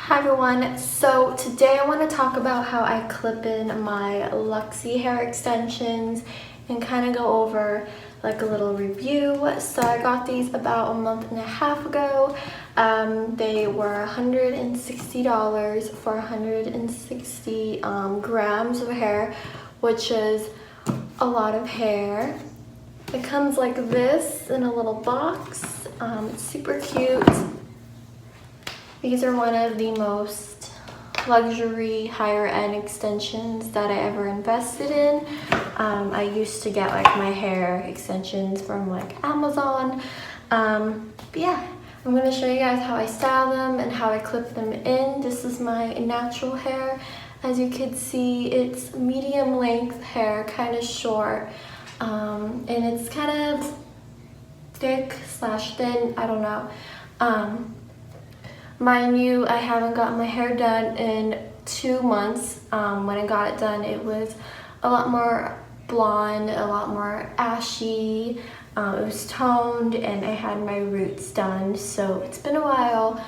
Hi everyone, so today I want to talk about how I clip in my Luxy hair extensions and kind of go over like a little review. So I got these about a month and a half ago. They were $160 for 160 grams of hair, which is a lot of hair. It comes like this in a little box. It's super cute. These are one of the most luxury higher end extensions that I ever invested in. I used to get like my hair extensions from like Amazon. But yeah, I'm gonna show you guys how I style them and how I clip them in. This is my natural hair. As you can see, it's medium length hair, kind of short. And it's kind of thick slash thin, I don't know. Mind you, I haven't gotten my hair done in 2 months. When I got it done, it was a lot more blonde, a lot more ashy. It was toned, and I had my roots done. So it's been a while.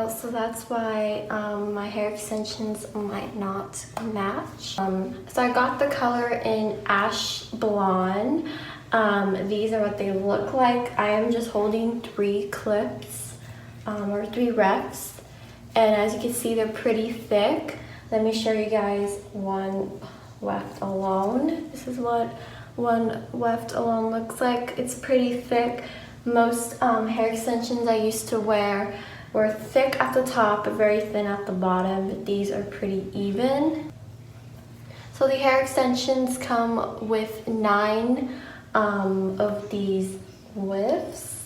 So that's why my hair extensions might not match. So I got the color in ash blonde. These are what they look like. I am just holding 3 clips. Or 3 reps, and as you can see, they're pretty thick. Let me show you guys one weft alone. This is what one weft alone looks like. It's pretty thick. Most hair extensions I used to wear were thick at the top but very thin at the bottom, but these are pretty even. So the hair extensions come with 9 of these wefts.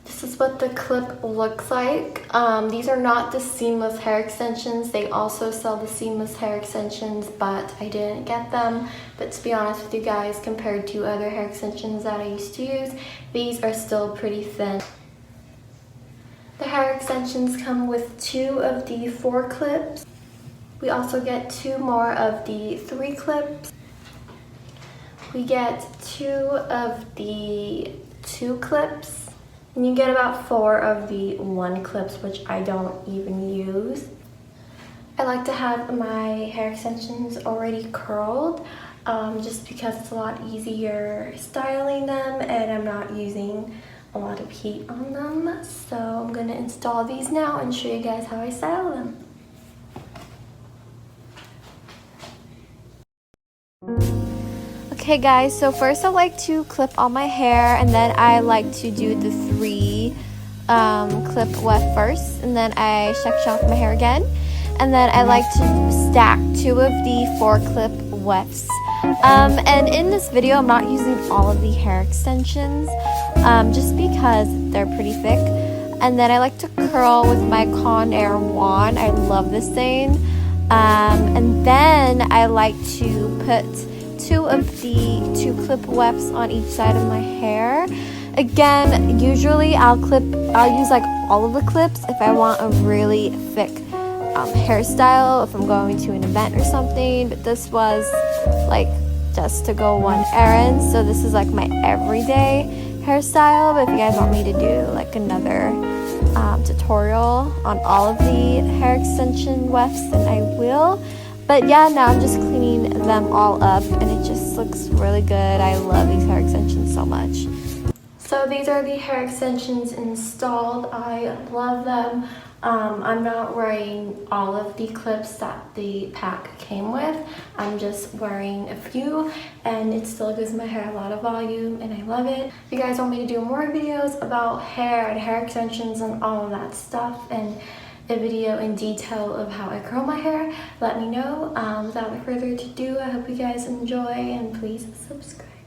This is what the clip looks like. These are not the seamless hair extensions. They also sell the seamless hair extensions, but I didn't get them. But to be honest with you guys, compared to other hair extensions that I used to use, these are still pretty thin. The hair extensions come with 2 of the 4 clips. We also get 2 more of the 3 clips. We get 2 of the 2 clips. And you get about 4 of the 1 clips, which I don't even use. I like to have my hair extensions already curled, just because it's a lot easier styling them and I'm not using a lot of heat on them. So I'm gonna install these now and show you guys how I style them. Okay guys, so first I like to clip all my hair, and then I like to do the 3 clip weft first, and then I section off my hair again, and then I like to stack 2 of the 4 clip wefts. And in this video I'm not using all of the hair extensions, just because they're pretty thick. And then I like to curl with my Conair wand. I love this thing. And then I like to put 2 of the 2 clip wefts on each side of my hair. Again, usually I'll use like all of the clips if I want a really thick hairstyle, if I'm going to an event or something, but this was like just to go one errand, so this is like my everyday hairstyle. But if you guys want me to do like another tutorial on all of the hair extension wefts, then I will. But yeah, now I'm just cleaning them all up and it just looks really good. I love these hair extensions so much. So these are the hair extensions installed. I love them. I'm not wearing all of the clips that the pack came with. I'm just wearing a few, and it still gives my hair a lot of volume and I love it. If you guys want me to do more videos about hair and hair extensions and all of that stuff, and a video in detail of how I curl my hair, let me know. Without further ado, I hope you guys enjoy, and please subscribe.